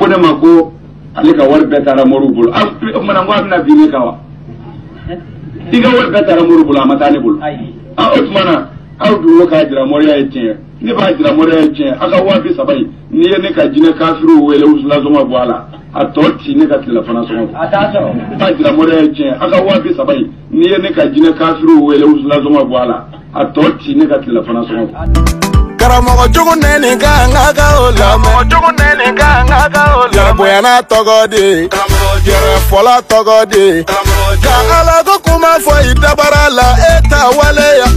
ko ne ma ko ale ka wari bɛɛ taara moriw bolo mana ko a bɛna bin ne kan wa i ka wari bɛɛ taara moriw bolo a ma taa ne bolo o tuma na aw dun k'a jira moriya ye tiɲɛ ne b'a jira moriya ye tiɲɛ a ka 230 in n'i ye ne ka jinɛ kafiru wele wusulasɔngɔ bɔ a la a tɔ ci ne ka tilefana sɔngɔ b'a jira moriya ye tiɲɛ a ka 230 in n'i ye ne ka jinɛ kafiru wele wusulasɔngɔ bɔ a la a tɔ ci ne ka tilefana sɔngɔ karamɔgɔ jugu nɛni ka ŋa ka o lamɛn yɛrɛ bonyana tɔgɔ de yɛrɛ fɔla tɔgɔ de ka ala ko kuma fɔ i dabara la e ta waleya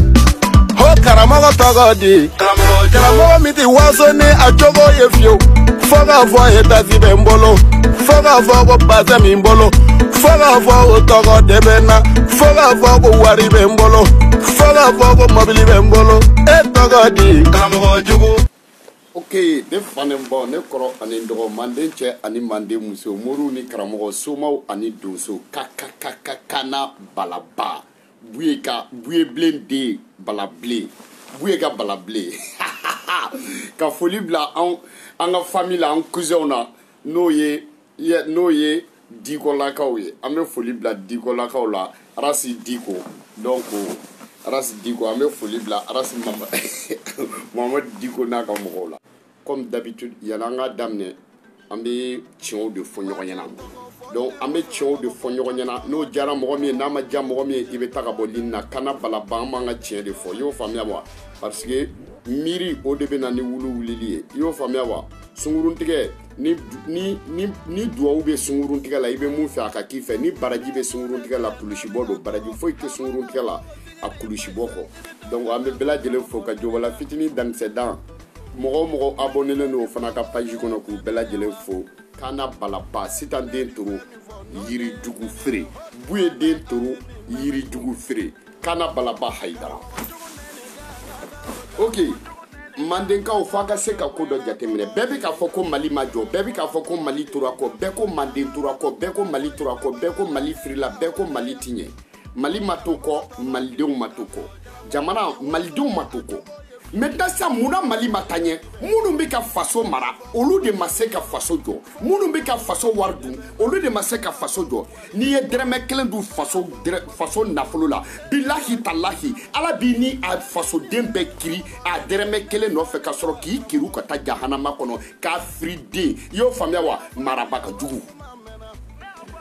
ho karamɔgɔ tɔgɔ de karamɔgɔ min ti waso ni a cogo ye fiyewu fɔ k'a fɔ etasi bɛ n bolo fɔ k'a fɔ ko basɛ min bolo fɔ k'a fɔ ko tɔgɔ de bɛ n na fɔ k'a fɔ ko wari bɛ n bolo fɔ k'a fɔ ko mɔbili bɛ n bolo e tɔgɔ di karamɔgɔ jugu. Ok, ne fa ni bɔ ne kɔrɔ ani dɔgɔ manden cɛ ani manden muso moriw ni karamɔgɔ somaw ani donso kana balaba buye bilen den balabilen buye ka balabilen ka foli bila an ka famille la an cousinw na n'o ye Dikolakaw ye an bɛ foli bila Dikolakaw la Arasi Diko donc Arasi Diko an bɛ foli bila Arasi Mohamed Diko n'a ka mɔgɔw la comme d'habitude yala an ka daminɛ an bɛ tiɲɛw de fɔ ɲɔgɔn ɲɛna donc an bɛ tiɲɛw de fɔ ɲɔgɔn ɲɛna n'o diyara mɔgɔ min ye n'a ma diya mɔgɔ min ye i bɛ taa ka bɔ ligne na kana balaba an b'an ka tiɲɛ de fɔ i y'o faamuya wa parce que miiri o de bɛ na ni wulili ye i y'o faamuya wa sunguruntigɛ ni duwawu bɛ sunguruntigɛ la i bɛ mun fɛ a ka k'i fɛ ni baraji bɛ sunguruntigɛ la kulusi bɔ don baraji foyi tɛ sunguruntigɛ la a kulusi bɔ kɔ donc an bɛ bɛɛ lajɛlen fo ka jɔbala fitinin dankisɛ dan mɔgɔ o mɔgɔ abonnelen don o fana ka page kɔnɔ k'u bɛɛ lajɛlen fo kana balaba sitan den toro yirijugu feere buye den toro yirijugu feere kana balaba hayidara ok mandenkaw f'a ka se ka ko dɔ jateminɛ bɛɛ bɛ k'a fɔ ko mali ma jɔ bɛɛ bɛ k'a fɔ ko mali tora kɔ bɛɛ ko manden tora kɔ bɛɛ ko mali tora kɔ bɛɛ ko mali firila bɛɛ ko mali ti ɲɛ mali ma to kɔ malidenw ma to kɔ jamana malidenw ma to kɔ maintenant sa muna mali ma taa ɲɛ minnu bɛ ka faso mara olu de ma se ka faso jɔ minnu bɛ ka faso wari dun olu de ma se ka faso jɔ n'i ye dɛrɛmɛ kelen dun faso nafolo la bilahi talahi ala b'i ni a fasoden bɛɛ kiri a dɛrɛmɛ kelen nɔfɛ ka sɔrɔ k'i kiri ka taa jahanama kɔnɔ k'a firi den i y'o faamuya wa maraba ka jugu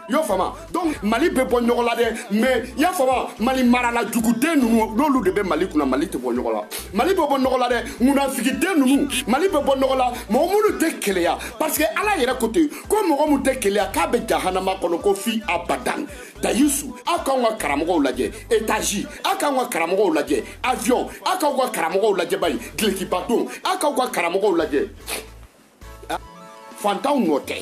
y'o fama donc mali bɛ bɔ ɲɔgɔn la dɛ mais y'a fama mali marala juguden ninnu n'olu de bɛ mali kunna mali tɛ bɔ ɲɔgɔn la mali bɛ bɔ ɲɔgɔn la dɛ munafigiden ninnu mali bɛ bɔ ɲɔgɔn la mɔgɔ minnu tɛ keleya parce que ala yɛrɛ ko ten ko mɔgɔ min tɛ keleya k'a bɛ jahanama kɔnɔ ko fi abadan dayisu aw k'anw ka karamɔgɔw lajɛ étage aw k'anw ka karamɔgɔw lajɛ avion aw k'aw ka karamɔgɔw lajɛ bayi dulokibaton aw k'aw ka karamɔgɔw lajɛ fantanw nɔ tɛ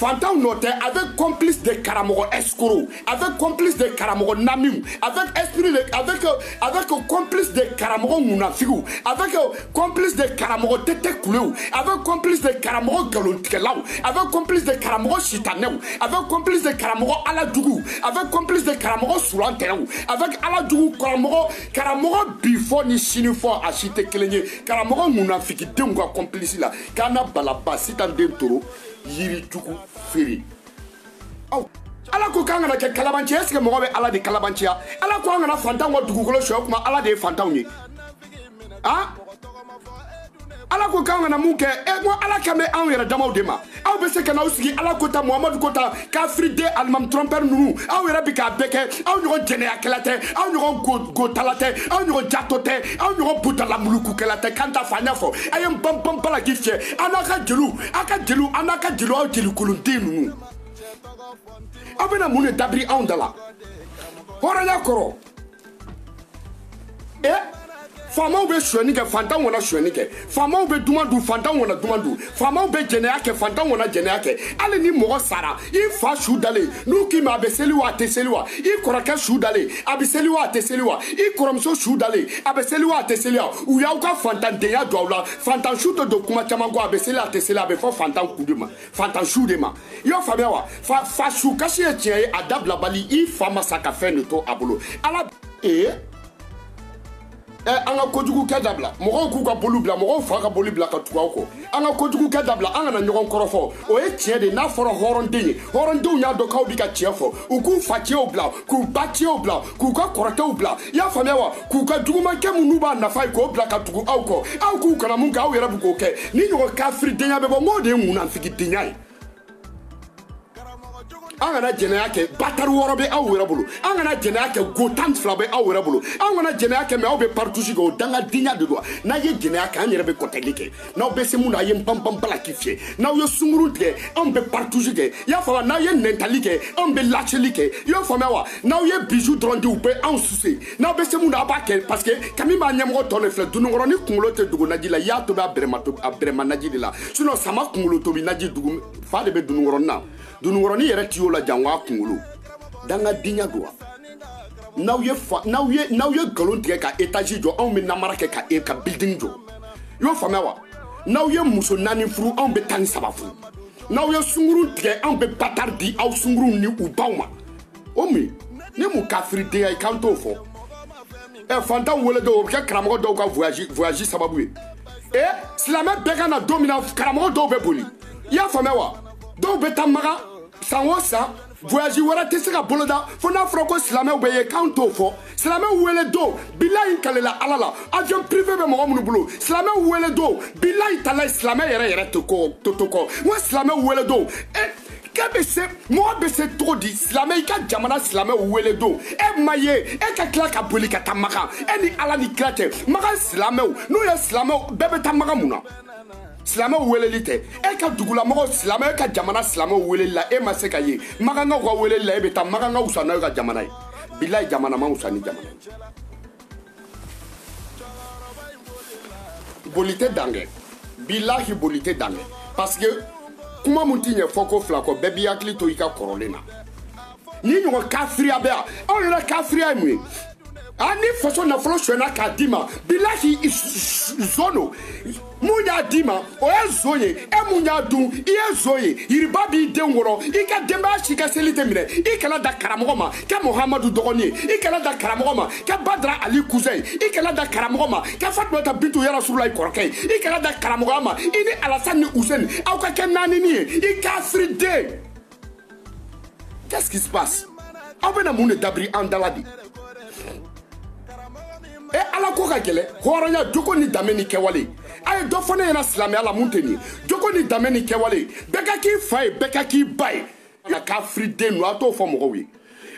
Fantaw noté avec complice de Karamɔgɔ escroc, avec complice de Karamɔgɔ namiw, avec complice de Karamɔgɔ munafigu, avec complice de Karamɔgɔ tete kulew, avec complice de Karamɔgɔ galontigɛlaw, avec complice de Karamɔgɔ sitanɛw, avec complice de Karamɔgɔ alajugu, avec complice de Karamɔgɔ sulantɛw, avec alajugu Karamɔgɔ bifɔ ni sinifɔ a si tɛ kelen ye, Karamɔgɔ munafigidenw ka complice la, kana balaba sitan den toro yirijugu feere aw ala ko k'an kana kɛ kalabanciya est-ce que mɔgɔ bɛ ala de kalabanciya ala ko an kana fantanw ka dugukolo sɔrɔ kuma ala de ye fantanw ye ala ko k'an kana mun kɛ ko ala kan bɛ anw yɛrɛ damaw de ma aw bɛ se ka n'aw sigi ala kota muhamadu kota kafiriden alimami trompeur ninnu aw yɛrɛ bɛ k'a bɛɛ kɛ aw ɲɔgɔn jɛnɛyakɛla tɛ aw ɲɔgɔn gotala tɛ aw ɲɔgɔn jato tɛ aw ɲɔgɔn butalamulukukɛla tɛ kan ta fa n y'a fɔ a ye n pan balaki fiyɛ an n'a ka jeliw aw jelikolonden ninnu aw bɛna mun de dabiri anw da la hɔrɔnya kɔrɔ faamaw bɛ suɲɛni kɛ fantanw wana suɲɛni kɛ faamaw bɛ duman dun fantanw wana duman dun faamaw bɛ jɛnɛya kɛ fantanw wana jɛnɛya kɛ hali ni mɔgɔ sara i fa su dalen n'u k'i ma a bɛ seli wa a tɛ seli wa i kɔrɔkɛ su dalen a bɛ seli wa a tɛ seli wa i kɔrɔmuso su dalen a bɛ seli wa a tɛ seli wa u y'aw ka fantandenya don aw la fantan su tɛ don kuma caman kɔ a bɛ seli a tɛ seli a bɛ fɔ fantan ku de ma fantan su de ma i y'o faamuya wa fa su kasi ye tiɲɛ ye a dabilabali i fa ma sa ka fɛn de to a bolo ala an ka kojugu kɛ dabila mɔgɔw k'u ka boli bila mɔgɔw fa ka boli bila ka tugu aw kɔ an ka kojugu kɛ dabila an kana ɲɔgɔn kɔrɔfɔ o ye tiɲɛ de n'a fɔra hɔrɔnden ye hɔrɔndenw y'a dɔn k'aw bi ka tiɲɛ fɔ u k'u fa cɛw bila k'u ba cɛw bila k'u ka kɔrɔkɛw bila i y'a faamuya wa k'u ka jugumankɛ minnu b'a nafa ye k'o bila ka tugu aw kɔ aw k'u kana mun kɛ aw yɛrɛ bɛ k'o kɛ ni ɲɔgɔn kafiridenya bɛ bɔ n k'o de ye munafigidenya ye an kana jɛnɛya kɛ batari wɔɔrɔ bɛ aw yɛrɛ bolo an kana jɛnɛya kɛ go 12 bɛ aw yɛrɛ bolo an kana jɛnɛya kɛ mɛ aw bɛ partouche kɛ o dangadenya de don n'a ye jɛnɛya kɛ an yɛrɛ bɛ kɔtɛli kɛ n'aw bɛ se mun na a ye banban balaki fiyɛ n'aw ye sunkurun tigɛ an bɛ partouche kɛ i y'a faamuya n'aw ye nɛntali kɛ an bɛ laceli kɛ i y'a faamuya wa n'aw ye bijou dɔrɔn di u bɛ anw suce n'aw bɛ se mun na a b'a kɛ parce que kami b'a ɲɛmɔgɔ tɔ ne filɛ dununkɔrɔ ni kunkolo tɛ dogo naji la i y'a tobi a bɛrɛma naji de la sinon sama kunkolo tobi naji dugu fa de bɛ dununkɔrɔnin na dununkɔrɔnin yɛrɛ ti y'o la jan wa kunkolo dangadenya don wa n'aw ye nkalon tigɛ ka étage jɔ anw bɛ namara kɛ ka building jɔ i y'o faamuya wa n'aw ye muso 4 furu anw bɛ 13 furu n'aw ye sunkurun tigɛ anw bɛ batari di aw sunkurun ni u baw ma o min ni mun kafiridenya ye k'an t'o fɔ fantanw wele dɔw o bɛ kɛ karamɔgɔ dɔw ka voyage sababu ye silamɛ bɛɛ ka na don min na karamɔgɔ dɔw bɛ boli i y'a faamuya wa dɔw bɛ taa maga san o san voyage wɛrɛ tɛ se ka boloda fo n'a fɔra ko silamɛw bɛ ye k'an t'o fɔ silamɛw wele don bilayi kalela ala la avion privé bɛ mɔgɔ minnu bolo silamɛw wele don bilayi tala silamɛ yɛrɛ tɛ kɔ to kɔ n ko silamɛw wele don k'e bɛ se mɔgɔ bɛ se cogo di silamɛ i ka jamana silamɛw wele don e ma ye e ka tila ka boli ka taa magan e ni ala ni kira cɛ magan silamɛw n'u ye silamɛw bɛɛ bɛ taa magan mun na silamɛw weleli tɛ e ka dugulamɔgɔ silamɛ e ka jamana silamɛw weleli la e ma se ka ye magankaw ka weleli la e bɛ taa magankaw sa n'aw ka jamana ye bilayi jamana ma wusa ni jamana boli tɛ dan kɛ bilahi boli tɛ dan kɛ parce que kuma mun ti ɲɛ fɔ ko fila kɔ bɛɛ b'i hakili to i ka kɔrɔlen na ni ɲɔgɔn kafiriya bɛ yan anw yɛrɛ kafiriya ye mun ye ni faso nafolo suɲɛna k'a d'i ma bilahi zon don mun y'a d'i ma o ye zon ye e mun y'a dun i ye zon ye yiriba b'i den wɔrɔ i ka denbaya si ka seli tɛ minɛ i kana da karamɔgɔ ma kɛ muhamadu dɔgɔnin ye i kana da karamɔgɔ ma kɛ badara ali cousin ye i kana da karamɔgɔ ma kɛ fatumata bintu yarasulayi kɔrɔkɛ ye i kana da karamɔgɔya ma i ni alasani ni useni aw ka kɛ naanini ye i kafiriden qu'est-ce qui se passe aw bɛna mun de dabiri an dala de ala ko ka gɛlɛ hɔrɔnya jogo ni danbe ni kɛwale a ye dɔ fɔ ne ɲɛna silamɛya la mun tɛ nin ye jogo ni danbe ni kɛwale bɛɛ ka k'i fa ye bɛɛ ka k'i ba ye nka kafiriden don a t'o fɔ mɔgɔw ye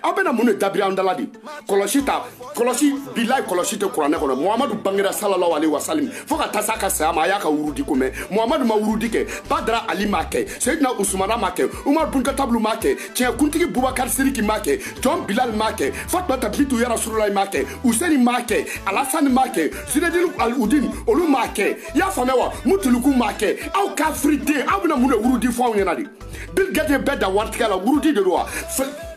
aw bɛna mun de dabiri an dala de kɔlɔsi bilayi kɔlɔsi tɛ kuranɛ kɔnɔ muhamadu bangera sallallahu alaihi wasallam fo ka taa s'a ka saya ma a y'a ka wurudi ko mɛn muhamadu ma wurudi kɛ badara ali m'a kɛ seyidina usumana m'a kɛ umar bun katabulu m'a kɛ tiɲɛkuntigi bubakari siriki m'a kɛ jɔn bilal m'a kɛ fatumata bintu yarasulayi m'a kɛ useni m'a kɛ alasani m'a kɛ zinedine al-udin olu m'a kɛ i y'a faamuya wa mutuluku m'a kɛ aw kafiriden aw bɛna mun de wurudi fɔ anw ɲɛna de bill gates bɛɛ da waritigɛ la wurudi de don wa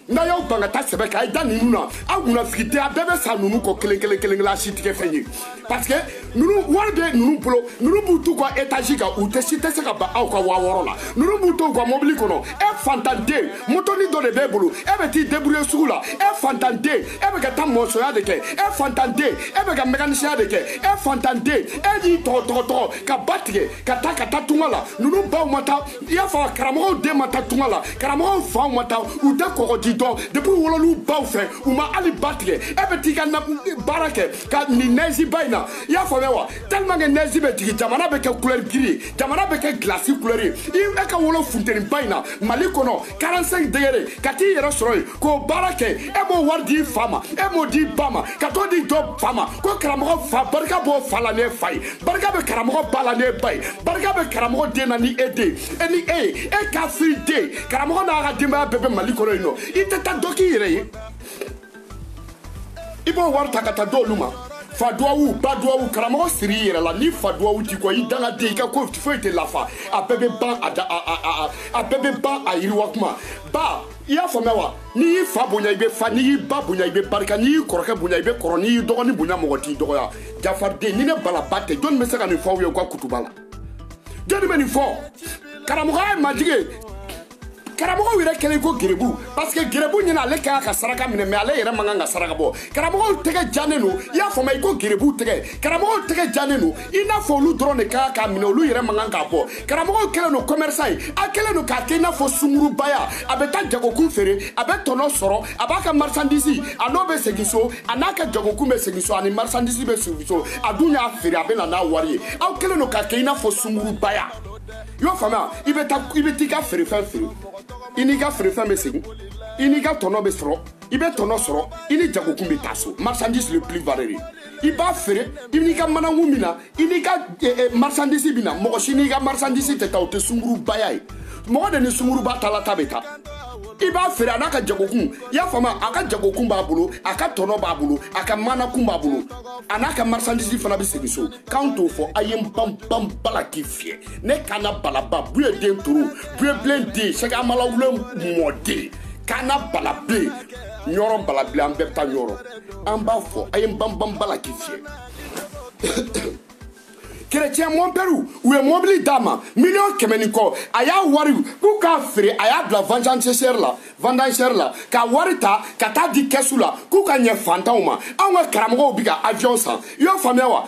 n'a y'aw ban ka taa sɛbɛ k'a ye da ninnu na aw munafigi tɛ a bɛɛ bɛ sa ninnu kɔ kelen a si tigɛ fɛn ye parce que ninnu wari bɛ ninnu bolo ninnu b'u t'u ka étage kan u tɛ si tɛ se ka ban aw ka 6000 la ninnu b'u t'u ka mobili kɔnɔ e fantanden motoni dɔ de b'e bolo e bɛ t'i débrouiller sugu la e fantanden e bɛ ka taa mɔnsɔnya de kɛ e fantanden e bɛ ka mécaniciya de kɛ e fantanden e y'i tɔgɔ ka ba tigɛ ka taa tunga la ninnu baw ma taa i y'a fɔ karamɔgɔw den ma taa tunga la karamɔgɔw faw ma taa u tɛ kɔgɔji depuis wololu baw fɛ u ma ali ba tigɛ e bɛ t'i ka baara kɛ ka nin neige ba in na i y'a faamuya wa tellement que neige bɛ jigin jamana bɛ kɛ couleur gris ye jamana bɛ kɛ glace couleur ye e ka wolo funteni ba in na mali kɔnɔ 45 degré ka t'i yɛrɛ sɔrɔ yen k'o baara kɛ e m'o wari di fa ma e m'o di ba ma ka t'o di dɔ fa ma ko karamɔgɔ fa barika b'o fa la ne fa ye barika bɛ karamɔgɔ ba la ne ba ye barika bɛ karamɔgɔ den na ni e den e ni e ye e kafiri den karamɔgɔ n'a ka denbaya bɛɛ bɛ mali kɔnɔ yen nɔ i tɛ taa dɔ k'i yɛrɛ ye i b'o wari ta ka taa d'olu ma fa duwawu ba duwawu karamɔgɔ siri i yɛrɛ la ni fa duwawu t'i kɔ i dangaden i ka ko foyi tɛ lafa a bɛɛ bɛ ban a bɛɛ bɛ ban a yiriwa kuma ba i y'a faamuya wa n'i y'i fa bonya i bɛ fa n'i y'i ba bonya i bɛ barika n'i y'i kɔrɔkɛ bonya i bɛ kɔrɔ n'i y'i dɔgɔnin bonya mɔgɔ t'i dɔgɔya jafariden ni ne bala ba tɛ jɔnni bɛ se ka nin fɔ aw ye u ka kutuba la jɔnni bɛ nin fɔ karamɔgɔya ye majigi ye Karamɔgɔ yɛrɛ kɛlen ko gerebu parce que gerebu ɲɛna ale kan ka saraka minɛ mais ale yɛrɛ man kan ka saraka bɔ karamɔgɔw tɛgɛ janen don i y'a faamu i ko gerebu tɛgɛ karamɔgɔw tɛgɛ janen don i n'a fɔ olu dɔrɔn de kan ka minɛ olu yɛrɛ man kan ka bɔ karamɔgɔw kɛlen don commerçant ye a kɛlen don k'a kɛ i n'a fɔ sungurubaya a bɛ taa jagokun feere a bɛ tɔnɔ sɔrɔ a b'a ka marchandise a n'o bɛ segin so a n'a ka jagokun bɛ segin so ani marchandise bɛ segin so a dun y'a feere a bɛ na n'a wari ye aw kɛlen don k'a kɛ i n'a fɔ sungurubaya i y'o faamuya i bɛ t'i ka feerefɛn feere i n'i ka feerefɛn bɛ segin i n'i ka tɔnɔ bɛ sɔrɔ i bɛ tɔnɔ sɔrɔ i ni jagokun bɛ taa so marchandise le plus varié i b'a feere i n'i ka manankun min na i n'i ka marchandise bɛ na mɔgɔ si n'i ka marchandise tɛ taa o tɛ sungurubaya ye mɔgɔ de ni sunguruba taala ta bɛ taa i b'a feere a n'a ka jagokun i y'a faamu a ka jagokun b'a bolo a ka tɔnɔ b'a bolo a ka manakun b'a bolo a n'a ka marchandise fana bɛ segin so k'anw t'o fɔ a ye n ban bala k'i fiyɛ ne kana balaba buye den toro buye bilen den sɛgɛ amalawule mɔden kana balabilen ɲɔrɔ balabilen an bɛɛ bɛ taa ɲɔrɔ an b'a fɔ a ye n ban bala k'i fiyɛ chrétien mon père ou est mobile dama million kɛmɛ kɔ a y'a wari k'u k'a feere a y'a bila vendangeur la ka wari ta ka taa di kɛsu la k'u ka ɲɛ fantanw ma anw ka karamɔgɔw bi ka avion san i y'o faamuya wa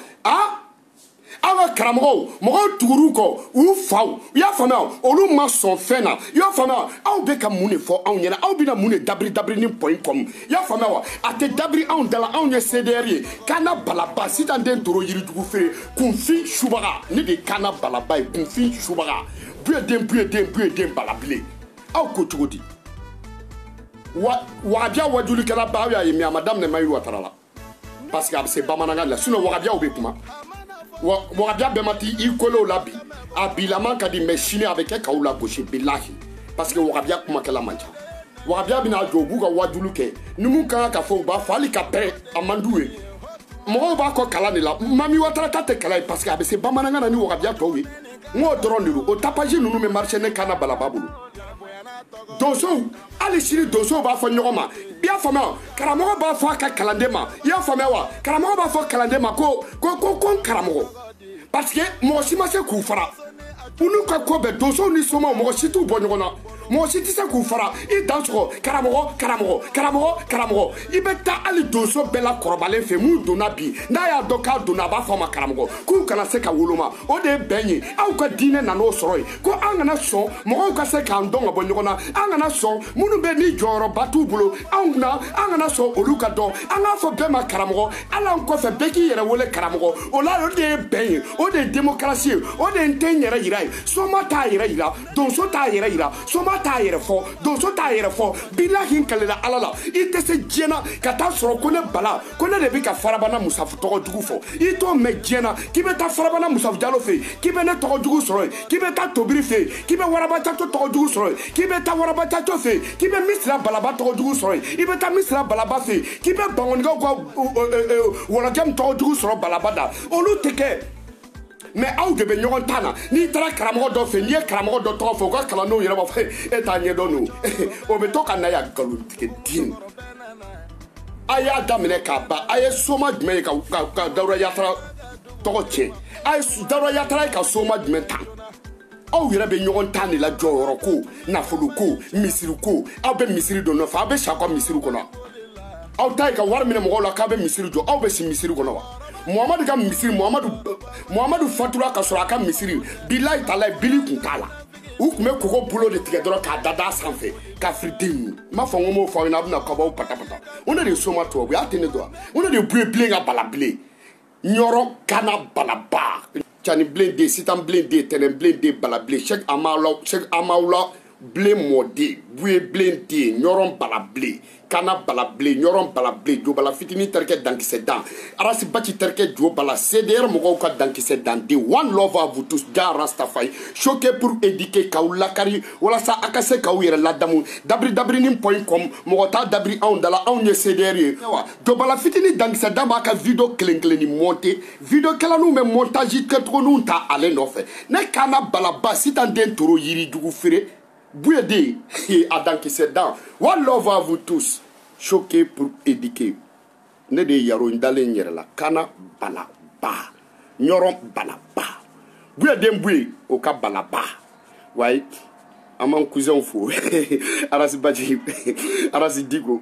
aw ka karamɔgɔw mɔgɔw tugur'u kɔ u faw i y'a faamuya olu ma sɔn fɛn na i y'a faamuya aw bɛ ka mun de fɔ anw ɲɛna aw bɛna mun de dabiri ni point com i y'a faamuya wa a tɛ dabiri anw da la anw ye CDR ye Kana Balaba sitan den toro yirijugu feere kunfin subaga ne de Kana Balaba ye kunfin subaga buye den balabile aw ko cogo di wagabiya wajulikɛla ba aw y'a ye mais a ma daminɛ Mayiru Watara la parce que a bɛ se bamanankan la sinon wagabiyaw bɛ kuma wagabiya bɛɛ ma t'i kolo la bi a bilaman ka di mais sini a bɛ kɛ k'aw lagosi bilahi parce que wagabiya kumakɛla man ca wagabiya bɛna jɔ u b'u ka wajulu kɛ ni mun kan ka fɔ u b'a fɔ hali ka pɛrɛ a man d'u ye mɔgɔw b'a kɔ kalan de la Mami Watara ta tɛ kalan ye parce que a bɛ se bamanankan na ni wagabiya tɔw ye n k'o dɔrɔn de don o tapage ninnu bɛ marché ne Kana Balaba bolo donsow hali sini donsow b'a fɔ ɲɔgɔn ma i y'a faamuya karamɔgɔ b'a fɔ a ka kalanden ma i y'a faamuya wa karamɔgɔ b'a fɔ kalanden ma ko n karamɔgɔ parce que mɔgɔ si ma se k'u fara u n'u ka ko bɛɛ donsow ni somaw mɔgɔ si t'u bɔ ɲɔgɔn na mɔgɔ si tɛ se k'u fara i dan sɔgɔ karamɔgɔ i bɛ taa hali donso bɛɛ la kɔrɔbalen fɛ mun donna bi n'a y'a dɔn k'a donna a b'a fɔ a ma karamɔgɔ k'u kana se ka woloma o de ye bɛn ye aw ka diinɛ nan'o sɔrɔ ye ko an kana sɔn mɔgɔw ka se k'an dɔn ka bɔ ɲɔgɔn na an kana sɔn minnu bɛ ni jɔyɔrɔba t'u bolo an kana sɔn olu ka dɔn an k'a fɔ bɛɛ ma karamɔgɔ hali an kɔfɛ bɛɛ k'i yɛrɛ wele karamɔgɔ o la o de ye bɛn ye o de ye démocratie ye o de ye n tɛ n yɛrɛ yira ye soma t'a yɛrɛ yira donso t'a yɛrɛ yira soma t'a yɛrɛ fɔ donso t'a yɛrɛ fɔ bilahi kalela ala la i tɛ se diɲɛ na ka taa sɔrɔ ko ne bala ko ne de bɛ ka Farabana Musafu tɔgɔ jugu fɔ i t'o mɛn diɲɛ na k'i bɛ taa Farabana Musafu Jalo fɛ yen k'i bɛ ne tɔgɔ jugu sɔrɔ yen k'i bɛ taa Tobiri fɛ yen k'i bɛ Waraba Caco tɔgɔ jugu sɔrɔ yen k'i bɛ taa Waraba Caco fɛ yen k'i bɛ Misira Balaba tɔgɔ jugu sɔrɔ yen i bɛ taa Misira Balaba fɛ yen k'i bɛ Bangɔnikaw ka Wɔlɔjɛmu tɔgɔ jugu sɔrɔ Balaba da olu tɛ kɛ mais aw de bɛ ɲɔgɔn tan na n'i taara karamɔgɔ dɔ fɛ n'i ye karamɔgɔ dɔ tɔgɔ fɔ u ka kalandenw yɛrɛ b'a fɔ e t'a ɲɛdɔn o bɛ to ka na yan nkalontigɛ den a y'a daminɛ k'a ban a ye soma jumɛn ye ka Dawuda Yatara tɔgɔ tiɲɛ a ye Dawuda Yatara ye ka soma jumɛn ta aw yɛrɛ bɛ ɲɔgɔn tan de la jɔyɔrɔ ko nafolo ko misiri ko aw bɛ misiri dɔ nɔfɛ aw bɛ si aw ka misiri kɔnɔ aw ta ye ka wari minɛ mɔgɔw la k'a bɛ misiri jɔ aw bɛ si misiri kɔnɔ wa Muhamadu ka misiri Muhamadu fatura ka sɔrɔ a ka misiri bilahi talahi bili kun t'a la u tun bɛ koko bolo de tigɛ dɔrɔn k'a da sanfɛ k'a firi den ninnu n m'a fɔ n ko m'o fɔ aw ɲɛna a bɛna kabaw patapata o ne de ye soma tubabu y'a tɛ ne dɔn o ne de ye buye bilen ka bala bilen ɲɔrɔ Kana Balaba cani bilen den sitan bilen den tɛnɛn bilen den bala bilen Cheikh Amawula bilen mɔden buye bilen den ɲɔrɔ bala bilen Kana Bala bilen ɲɔrɔ bala bilen jo bala fitinin terikɛ dankisɛ dan Arasi Baci terikɛ jo bala CDR mɔgɔw ka dankisɛ dan den one love à vous tous ja Rastafari choqué pour éduquer k'aw lakari walasa a ka se k'aw yɛrɛ ladamu dabiri.com mɔgɔ t'a dabiri anw dala anw ye CDR ye jo bala fitinin dankisɛ dan b'a ka video kelen-kelenni monter video kɛlaninw bɛ montage kɛcogoninw ta ale nɔfɛ ne Kana Balaba sitan den toro yirijugu feere buye de a dankisɛ dan one love à vous tous choqué pour éduquer ne de yaro ndalen yɛrɛ la Kana Balaba ɲɔrɔ Balaba buye den buye o ka Balaba wayi an m'an cousin fo Arasi Badji Arasi Diko